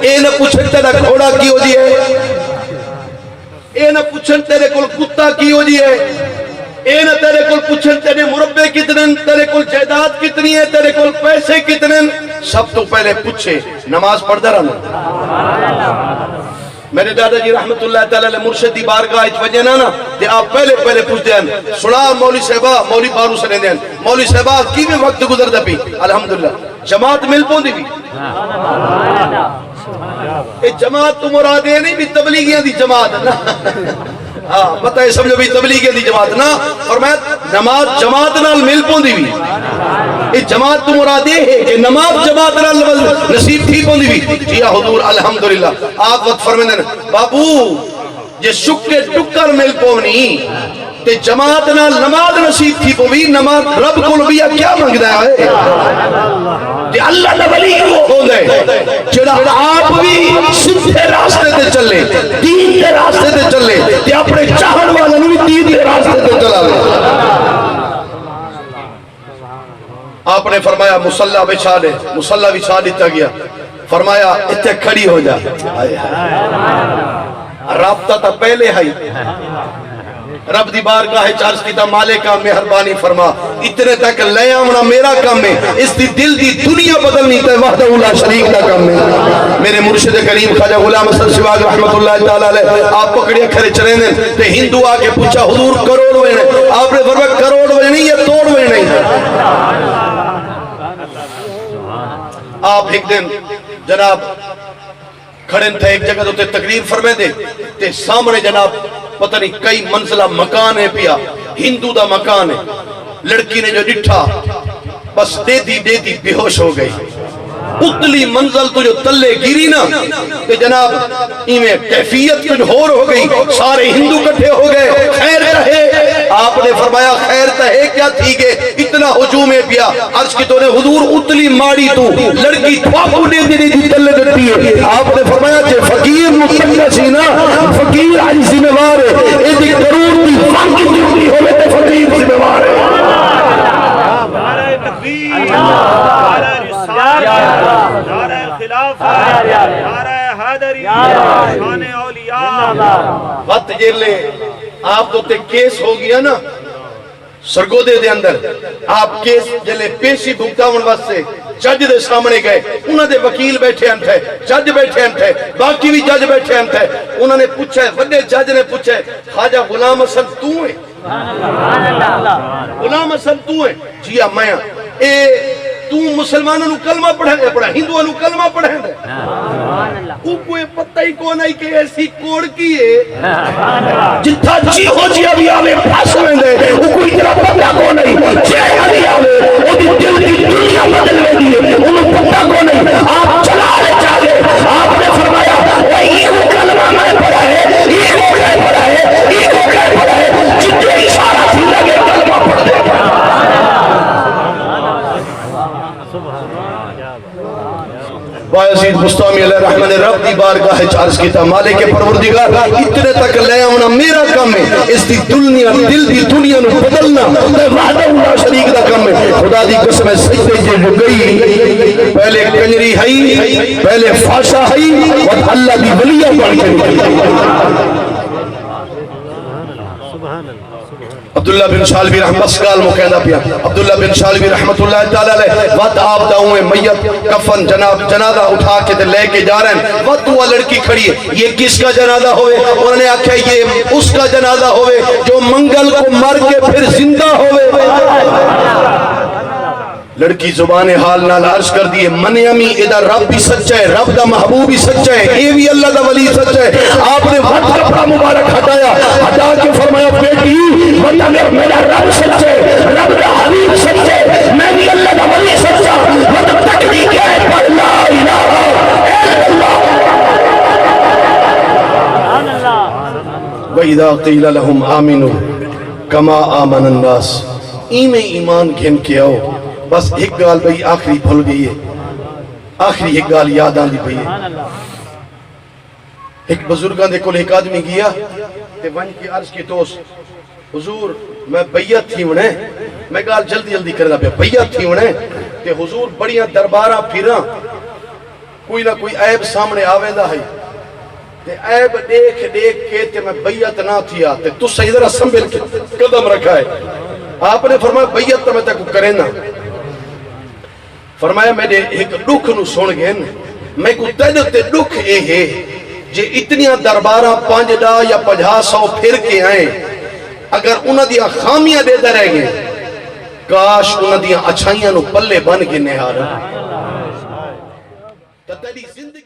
اے نہ پوچھن تیرا گھوڑا کی ہو جی ہے، اے نہ پوچھن تیرے کل کتا کی ہو جی ہے، اے نہ تیرے کل پوچھن تیرے مربع کتنے، تیرے کل جائیداد کتنی ہے، تیرے کل پیسے کتنے. سب تو پہلے پوچھے نماز پڑھ رہا نا. میرے دادا جی رحمت اللہ تعالیٰ علیہ مرشدی بارگاہ اچ وجہ نا کہ آپ پہلے پوچھ دیں سنا مولی صاحبہ، مولی بارو سے دیں مولی صاحبہ کی بھی وقت گزر دا پی الحمدللہ جماعت مل پون دی بھی. اے جماعت تو مرادے نہیں بھی تبلیغیاں دی جماعت نا. ہاں پتہ ہے سمجھو بھی تبلیغیاں دی جماعت نا، اور میں نماز جماعت نال مل پون دی بھی. اے جماعت تو مرادے ہے کہ نماز جماعت نال نصیب تھی پون دی بھی. جی حضور الحمدللہ آپ وقت فرمائیں بابو یہ شک کے ٹکر مل پونی تے جماعت نال نماز نصیب تھی پوی. نماز رب کو نبیہ کیا مانگدا ہے کہ اللہ دا ولی ہو گئے جڑا آپ بھی سیدھے راستے تے چلے، دین دے راستے تے چلے تے اپنے چاہن والوں بھی دین دے راستے تے چلا لے. آپ نے فرمایا مصلی بچھا دے، مصلی بچھا دیتا گیا، فرمایا اتنے کھڑی ہو جا. رابطہ تا پہلے ہے رب دی بارگاہ چارج کیتا مالکہ مہربانی فرما اتنے تک لے آونا میرا کام ہے، اس دی دل دی دنیا بدلنی تے وحدہ لا شریک دا کام ہے. میرے مرشد کریم خواجہ غلام حسن سواگ رحمت اللہ تعالیٰ علیہ آپ پکڑیا کھڑے چلے دیں تے ہندو آکے پوچھا حضور کروڑ وے نہیں، آپ نے فرمایا کروڑ وے نہیں یہ توڑ وے نہیں. آپ ایک دن جناب کھڑے تھے ایک جگہ تو تقریر فرمے دے تے سامنے جناب پتہ نہیں کئی منزلہ مکان ہے پیا، ہندو دا مکان ہے. لڑکی نے جو ڈٹھا بس دیتی بے ہوش ہو گئی. اتلی منزل تو جو تلے گیری نا کہ جناب ایمیں کیفیت کچھ ہو گئی، سارے ہندو کٹھے ہو گئے. خیر رہے آپ نے فرمایا خیر تہے کیا تھی کہ اتنا ہجوم ہے پیا. عرض کی تو نے حضور اتلی ماڑی تو لڑکی تھواکو دے دی تلے دیتی ہے. آپ نے فرمایا کہ فقیر مستقل سی نا فقیر آئی ذمہ وار ہے، ایدی ضرور دی فانکی دیتی ہوئے تے فقیر ذمہ وار ہے. نعرہ تکبیر، نعرہ رسالت، نعرہ خلافت، نعرہ حیدری، شان اولیاء. وقت جیلے آپ تو تے کیس ہو گیا نا سرگودے دے اندر، آپ کیس جلے پیشی بھگتاون واسطے جج دے سامنے گئے. انہوں نے وکیل بیٹھے ہم تھے، جج بیٹھے ہم تھے، باقی بھی جج بیٹھے ہم تھے. انہوں نے پوچھا ہے وڈے جج نے پوچھا ہے خواجہ غلام حسن تو ہے؟ غلام حسن تو ہے؟ جی ہاں میں. اے تو مسلمانوں نو کلمہ پڑھیں دے پڑھا ہندووں نو کلمہ پڑھیں دے. او کوئی پتہ ہی کون ہے کہ ایسی کوڑ کی ہے جتھا جی ہو جی ابھی آوے پھاس میں دے. او کوئی اتنا پتہ کون ہے جی ابھی آوے او دی دل کی دنیا بدل میں دی انہوں پتہ کون ہے. آپ چلا لے چاہے آپ نے فرمایا وہی وہ کلمہ میں پڑھا ہے یہ کو کہہ پڑھا ہے یہ کو کہہ پڑھا ہے جتنے اشارہ تھی لگے کلمہ پڑھ دے. بایزید مستامی علیہ رحمن رب دی بارگاہ چارج کیتا مالک پروردگار اتنے تک لے آونا میرا کام ہے، اس دی دنیا دل دی دنیا نو بدلنا وحدہ لا شریک دا کام ہے. خدا دی قسم سجدے جے جو گئی پہلے کنجری ہئی پہلے فاشا ہئی اور اللہ دی ولیہ بڑھ کے عبداللہ بن شالوی رحمت سکال مقیدہ پیا. عبداللہ بن شالوی رحمت اللہ تعالیٰ علیہ وقت آپ داؤں میت کفن جنازہ اٹھا کے لے کے جا رہے ہیں. وقت وہ لڑکی کھڑی ہے یہ کس کا جنازہ ہوئے؟ انہوں نے آکھا یہ اس کا جنازہ ہوئے جو منگل کو مر کے پھر زندہ ہوئے. لڑکی زبان حال نال عرض کر دیئے منی امی ادھا رب بھی سچا ہے، رب دا محبوب بھی سچا ہے، اے بھی اللہ دا ولی سچا ہے. آپ نے وقت کپڑا مبارک ہٹایا ہٹا کے فرمایا بیٹی ورنہ میرا رب سچا ہے، رب دا حبیب سچا ہے، میں بھی اللہ دا ولی سچا ورنہ تکلیف کیا ہے پر لا الہ الا اللہ. وَإِذَا قِيلَ لَهُمْ آمِنُوا كَمَا آمَنَ النَّاسِ ایمیں ایمان گھن کے آؤ. بس ایک گال بھئی آخری بھول گئی ہے، آخری ایک گال یاد آن دی بھئی ہے. ایک بزرگاں دے کل ایک آدمی گیا تے ون کی عرض کی توس حضور میں بیعت تھی انہیں میں گال جلدی جلدی کرنا پہ بیعت تھی انہیں تے حضور بڑیاں دربارہ پھیراں کوئی نہ کوئی عیب سامنے آویں دا ہے تے عیب دیکھ دیکھ کے تے میں بیعت نہ تھیا تے تو صحیح ذرا سنبھل کے قدم رکھا ہے. آپ نے فرمایا بیعت تو میں تک کریں نا. فرمایا میں نے ایک دکھ نو سن گئے میں کو تیدے تے دکھ اے ہے جے اتنیاں درباراں 5 یا 50 پھر کے آئیں اگر انہاں دیاں خامیاں دے دے رہ گئے کاش انہاں دیاں اچھائیاں نو پلے بن کے نہارا. تیری زندگی